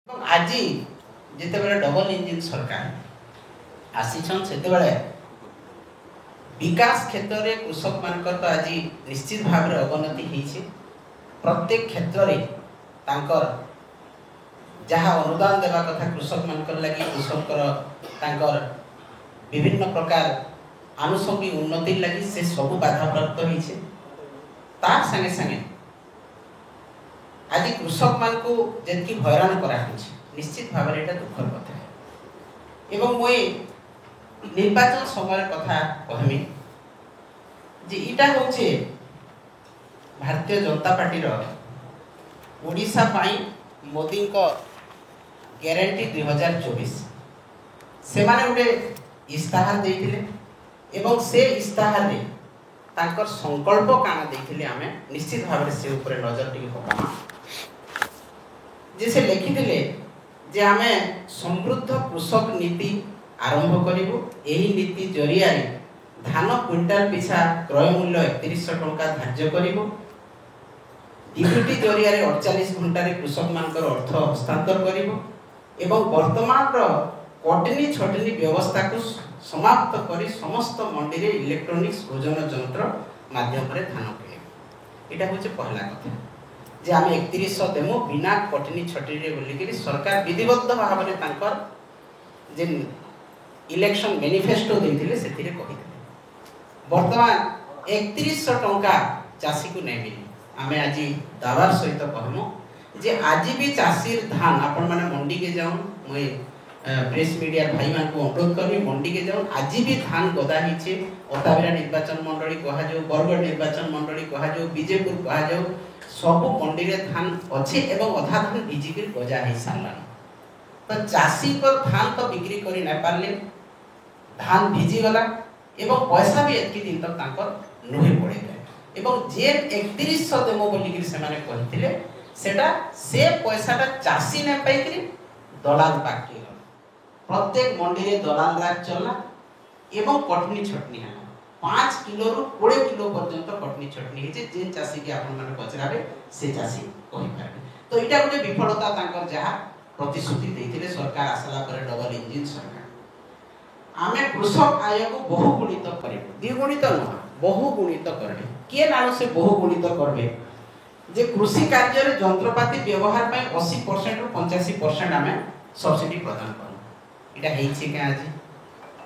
आज जिते double engine सरकार आसीछन सेतेबेले विकास क्षेत्र में कृषक मान तो आज निश्चित भाव में अवनति होती प्रत्येक क्षेत्र में तांकर जहाँ अनुदान देवा कथा कृषक मान लगी कृषक विभिन्न प्रकार आनुषंगिक उन्नति लगी से सब बाधाप्राप्त होती तार संगे संगे आज कृषक मान को जी हैरान करा निश्चित भाव में यहाँ दुखर कथा एवं मुई निर्वाचन समय कथा कहमी जे इटा होचे भारतीय जनता पार्टी ओडिशा पाई मोदी को ग्यारंटी 2024 से माने गोटे इस्ताहार देइथिले एवं से इस्ताहार रे तांकर संकल्प काना देइथिले आमे निश्चित भाव से ऊपर नजर टिके पकामा जे से लिखिथिले जे आमे समृद्ध कृषक नीति आरंभ करिबो एही नीति जरिया रे धान क्विंटाल पिछा क्रय मूल्य 3100 टंका धार्य करिबो डीबीटी जरिया रे 48 घंटा रे कृषक मानकर अर्थ हस्तांतर करिबो एवं वर्तमान रो कटनी छटनी व्यवस्था को समाप्त करी समस्त मंडी रे इलेक्ट्रॉनिक्स ओजन यंत्र माध्यम रे धान किनिबो एटा होचे पहला कथा जे आम 3100 देमु बिना कटनी छटनी रे बोलिकरी सरकार विधिबद्ध भाव में तांकर जे इलेक्शन मैनिफेस्टो देथिले सेथिरे कहिथिले वर्तमान 3100 टंका चासी को नहीं मिली आमे आज दावार सहित कहमु जे आज भी चासीर धान आपण माने मंडी के जाऊं मैं प्रेस मीडिया भाई मान को अनुरोध करमी मंडी के जाऊं आज भी धान गदा हिचे ओताबिरा निर्वाचन मंडली कहा जो बरगढ़ निर्वाचन मंडली कहा जो बीजेपुर कहा जो सब मंडी रे धान अच्छे एवं अधा धान भिजिक गजा हो सारा तो चाषी को धान तो बिक्री करी ना पारले धान भिजी गला एवं पैसा भी एतकी दिन तक तांकर नुही पड़े गए एवं जे 3100 देमो बोलिक से माने कहथिले सेटा से पैसाटा चाषी ने पाइकरी दलाल पाके प्रत्येक मंडी रे दलाल राज चला एवं कटनी छटनी है 5 किलो रु 20 किलो पर्यंत कटनी छटनी है जे चाषी के आपण माने पचराबे से चाषी कहि पारे तो इटा गोटे विफलता तांकर जहा प्रतिश्रुति देथिले सरकार आसला पर डबल इंजिन सरकार आमे कृषक आय को बहुगुणित करिबो द्विगुणित न बहुगुणित करबे के नानो से बहुगुणित करबे जे कृषि कार्य रे यंत्रपाती व्यवहार पय 80% रु 85% आमे सब्सिडी प्रदान करू इटा हेछि के आज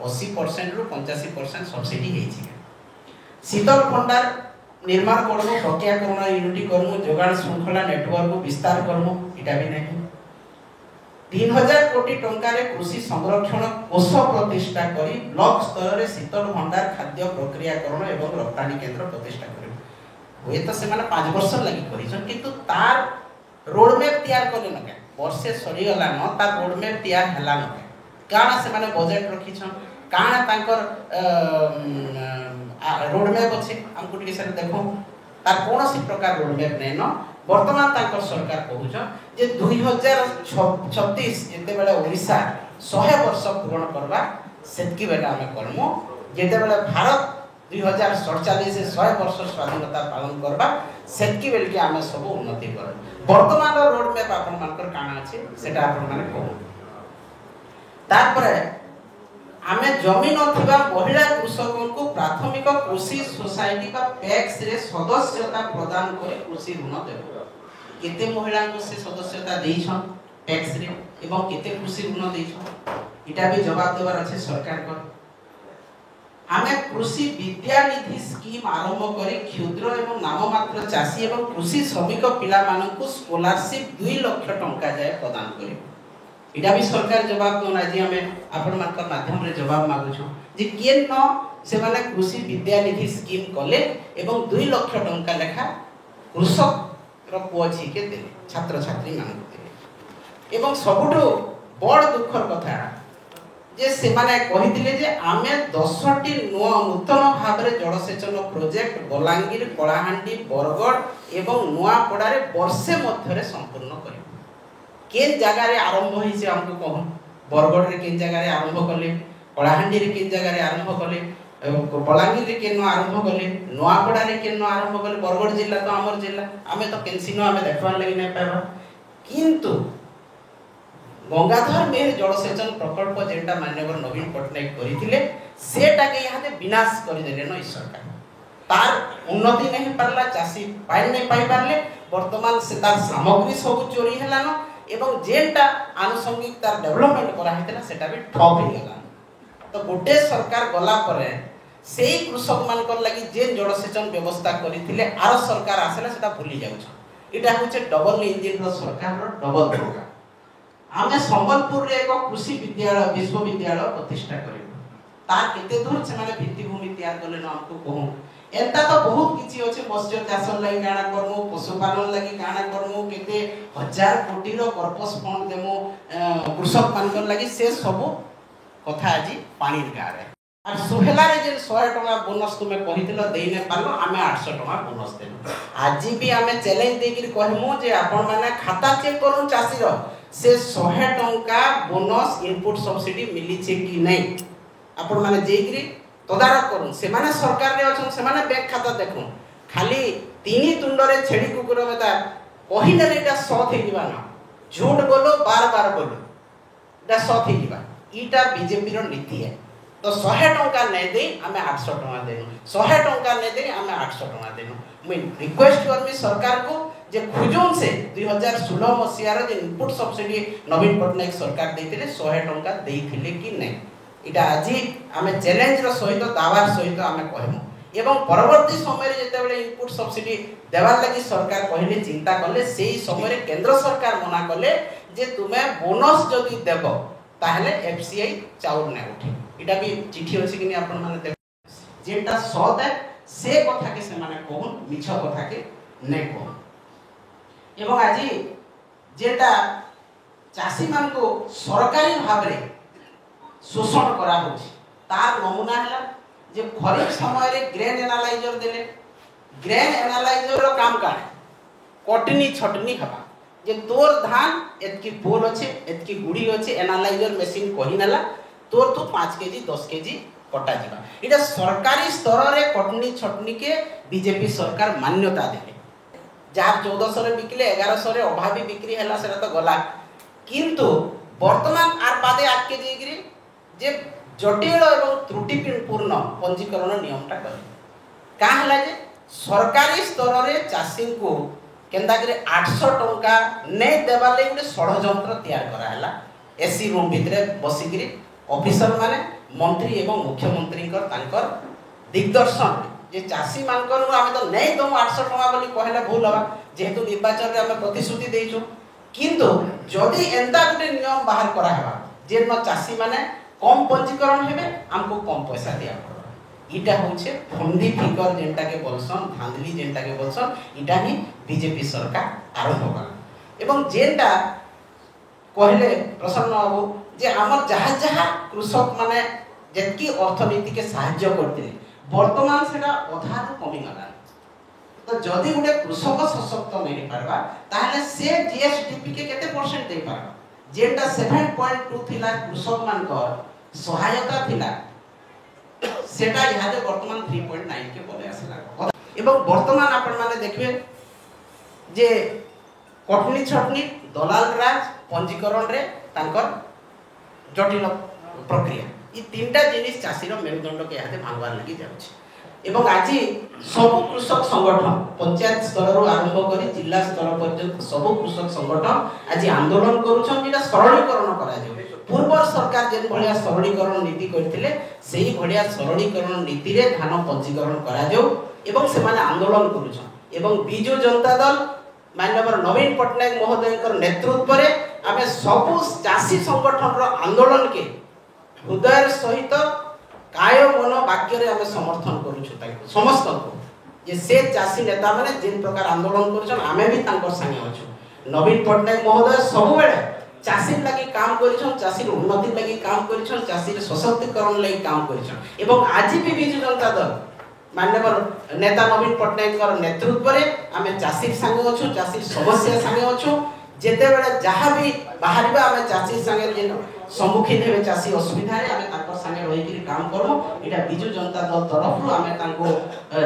80% रु 85% सब्सिडी हेछि शीतल भंडार निर्माण करबो प्रक्रियाकरण यूनिट करमु जोगान श्रृंखला नेटवर्क विस्तार करमु इटा भी नहीं 3000 कोटी टंका रे कृषि संरक्षण कोष प्रतिष्ठा करी ब्लॉक स्तर रे शीतल भंडार खाद्य प्रक्रियाकरण एवं रप्तानी केंद्र प्रतिष्ठा करी होय तो से माने 5 वर्ष लागि करिसन किंतु तार रोड मैप तैयार करले न के वर्षे सरी गला न तार रोड मैप तैयार हला न के काना से माने बजट रखिछन काना तांकर रोड मैप अछि हमकु टिके से देखो तार कोनोसी प्रकार रोड मैप नै न वर्तमान तांकर सरकार कहूछ जे 2036 जेते बेले ओडिसा 100 वर्ष पूर्ण करबा सेतकी बेला हमें करमु जेते बेले भारत 2047 से 100 वर्ष स्वाधीनता पालन करबा सेतकी बेल के हमें सब उन्नति कर वर्तमान रोड मैप आपन मानकर काना अछि सेटा आपन माने कहू तारपरे आमे जमीन अथवा महिला कृषकों को प्राथमिक कृषि सोसाइटी का पैक्स रे सदस्यता प्रदान करे कृषि ऋण देबो केते महिला को से सदस्यता देइछन पैक्स रे एवं केते कृषि ऋण देइछन इटा भी जवाब देबार अछि सरकार को आमे कृषि विद्या निधि स्कीम आरंभ करे क्षुद्र एवं नाममात्र चाषी एवं कृषि श्रमिक पिला मानन को स्कॉलरशिप 2 लाख टंका जाय प्रदान करे इटा भी सरकार जवाब दोना जी हमें आपण मानकर माध्यम रे जवाब मागु छु जे केन न से माने कृषि विद्या निधि स्कीम कले एवं 2 लाख टंका लेखा कृषक रो पोछि के दे छात्र छात्री मान दे एवं सबुठो बड़ दुखर कथा जे से माने कहिथिले जे आमे 10टी नूतन भाव रे जलसेचन प्रोजेक्ट बलांगीर कलाहांडी बरगढ़ एवं नुआपड़ा रे वर्षे मध्य रे संपूर्ण करिबो केन जगह रे आरंभ होई से हमको कहन बरगढ़ रे केन जगह रे आरंभ करले कलाहांडी रे केन जगह रे आरंभ करले बलांगीर रे केन आरंभ करले नुआपड़ा रे केन आरंभ करले बरगढ़ जिल्ला तो हमर जिल्ला आमे तो केनसिनो आमे देखबार लागि नै पाबा किंतु गंगाधर मेहर जलसेचन प्रकल्प जेटा माननीय नवीन पट्टनायक करथिले सेटाके इहाते विनाश करदेले न सरकार तार उन्नति नहीं पारला चासी पाई नहीं पाई पारले वर्तमान से तार सामग्री सब चोरी हेलान एवं जेनटा आनुषंगिक तार डेवलपमेंट करा हेतला सेटा भी ठप हे गेला तो गोटे सरकार गला परे सेही कृषक मानकर लागि जे जलसेचन व्यवस्था करथिले आर सरकार आसला सेटा भूली जाउछ इटा होचे डबल इंजिन रो सरकार रो डबल धोखा आमे संबलपुर रे एक कृषि विद्यालय विश्वविद्यालय प्रतिष्ठा करिबो तार केते दूर से माने भित्तिभूमि तैयार करले न हमको कहूं एता तो बहुत किछि अछि मत्स्य चाष लागि काना करमु पशुपालन लागि काना करमु केते हजार कोटी रो कर्पस फंड देमु कृषक मानकर लागि से सब कथा आजि पानी गारे आ सुहेला रे जे 100 टका बोनस तुमे कहितलो देई ने पालो आमे 800 टका बोनस देनु आजि भी आमे चैलेंज देकिर कहमु जे आपण माने खाता चेक करू चासी रो से 100 टका बोनस इनपुट सब्सिडी मिली छे कि नै आपण माने जेगिरी तदारक करू से माने सरकार रे अछन से माने बैंक खाता देखू खाली तीनी तुंड रे छेड़ी कुकुर बेटा कहिने एटा सथ हे दिबा ना झूठ बोलो बार बार बोलो एटा सथ हे दिबा ईटा बीजेपी रो नीति है तो 100 टका नै दे आमे 800 टका देनु 100 टका नै दे आमे 800 टका देनु मैं रिक्वेस्ट करमी सरकार को जे खुजोन से 2016 मसिया रो जे इनपुट सब्सिडी नवीन पटनायक सरकार देथिले 100 टका देथिले कि नै इटा आजि आमे चैलेंज रो सहित दावार सहित आमे कहमु एवं परवर्ती समय रे जेते बेले इनपुट सब्सिडी देवार लागि सरकार कहिले चिंता करले सेही समय रे केंद्र सरकार मना करले जे तुमे बोनस जदी देबो ताहले एफसीआई चाउर नै उठे इटा भी चिठी अछि कि आपण माने जेटा सद है से कथा के से माने कहून मिछ कथा के नै कहून एवं आजि जेटा चासी मान को सरकारी भाव रे शोषण करा होछि तार नमूना हला जे खरीफ समय रे ग्रेन एनालाइजर देले ग्रेन एनालाइजर रो काम का कटनी छटनी हबा जे तोर धान एतकी पोल अछि एतकी गुडी अछि एनालाइजर मशीन कहि नला तोर तो 5 केजी 10 केजी कटा जिबा इटा सरकारी स्तर रे कटनी छटनी के बीजेपी सरकार मान्यता देले जार 1400 रे बिकले 1100 रे अभावी बिक्री हला सेरा तो गला किंतु वर्तमान आर बादे आके जेगिरी जे जटिल एवं त्रुटिपूर्ण पंजीकरण नियमटा करे का हला जे सरकारी स्तर रे चासी को केंदा करे 800 टका नै देबा ले गुटे षडयंत्र तैयार करा हला एसी रूम भितरे बसिगिरी ऑफिसर माने मंत्री एवं मुख्यमंत्री कर तांकर दिग्दर्शन जे चासी मानकर आमे तो नै दम 800 टका बोली कहले भूल हवा जेहेतु निर्वाचन रे आमे प्रतिश्रुति देइछु किंतु जदी एंता गुटे नियम बाहर करा हवा जे न चासी माने कम पंजीकरण हेबे हमको कम पैसा दिया पड़ो इटा होचे फंदी फिकर जेंटा के बोलसन धांधली जेंटा के बोलसन इटा ही बीजेपी सरकार आरंभ कला एवं जेंटा कहले प्रसन्न बाबू जे हमर जहा जहा कृषक माने जेतकी अर्थनीति के सहायता करथिले वर्तमान सेटा अधा कमी गला तो जदी गुटे कृषक सशक्त नहीं पारबा ताहले से जीएसडीपी के केते परसेंट दे पारबा जेंटा 7.2 थिला कृषक मानकर सहायता थिला सेटा इहादे वर्तमान 3.9 के बोले आसला एवं वर्तमान आपण माने देखबे जे कटनी छटनी दलाल राज पंजीकरण रे तांकर जटिल प्रक्रिया ई तीनटा जिनिस चासी रो मेरुदंड के इहादे भांगवार लागि जाउछि एवं आज सब कृषक संगठन पंचायत स्तर रो आरंभ करी जिला स्तर पर्यंत सब कृषक संगठन आज आंदोलन करूछन जेटा सरलीकरण करा जे पूर्व सरकार जेन भलिया सरलीकरण नीति करथिले सेही भलिया सरलीकरण नीति रे धान पंजीकरण करा जाऊ एवं से माने आंदोलन करूछन एवं बिजु जनता दल माननीय नवीन पटनायक महोदय कर नेतृत्व रे आमे सब चासी संगठन रो आंदोलन के हृदय सहित काय मन वाक्य रे आमे समर्थन करूछु ताको समस्त को जे से चासी नेता माने जिन प्रकार आंदोलन करूछन आमे भी तांकर संगे अछु नवीन पटनायक महोदय सब बेले चासी लागि काम करिछन चासी उन्नति लागि काम करिछन चासी सशक्तिकरण लागि काम करिछन एवं आज भी बिजु जनता दल माननीय नेता नवीन पटनायक कर नेतृत्व रे आमे चासी संगे अछु चासी समस्या संगे अछु जेते बेले जहा भी बाहरिबा आमे चासी संगे जेन सम्मुखीन हेबे चासी असुविधा रे आमे ताकर संगे रहि कि काम करू एटा बिजु जनता दल तरफ रु आमे तांको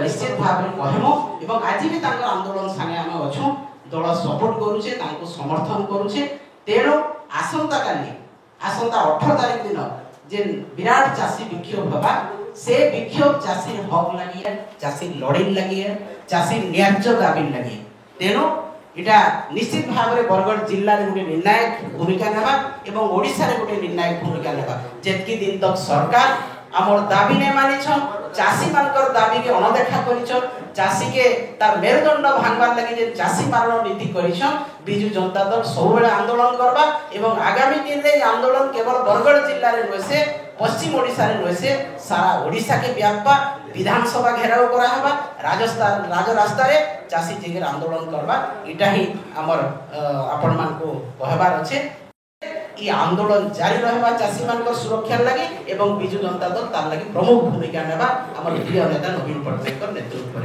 निश्चित भाबे कहमो एवं आज भी तांकर आंदोलन संगे आमे अछु दल सपोर्ट करूछे तांको समर्थन करूछे तेरो आशा आसंता काली आसंता 18 तारिख दिन जे विराट चाषी विक्षोभ हवा से विक्षोभ चाषी हक लगी चाषी लड़ाई लगी चाषी न्याय्य दाबी लगी तेणु इटा निश्चित भाव में बरगढ़ जिल्ला रे गोटे निर्णायक भूमिका नेबा एवं ओडिसा रे गोटे निर्णायक भूमिका नेबा जेतकी दिन तक सरकार हमर दाबी ने मानि छ चाषी मानकर दाबी के अनदेखा करिछ चाषी के तार मेरुदंड भांगबार लगी जे चाषी मारण नीति करिछ बिजु जनता दल सब बेले आंदोलन करबा एवं आगामी दिन रे आंदोलन केवल बरगढ़ जिल्ला रे नसे पश्चिम ओडिसा रे नसे सारा ओडिसा के व्यापा विधानसभा घेराव करा हबा राजस्थान राजरास्ता रे चाषी जेगर आंदोलन करबा इटा ही हमर आपण मान को कहबार अछि ई आंदोलन जारी रहबा चाषी मान को सुरक्षा लागि एवं बिजु जनता दल तार लागि प्रमुख भूमिका नेबा हमर प्रिय नेता नवीन पटनायक नेतृत्व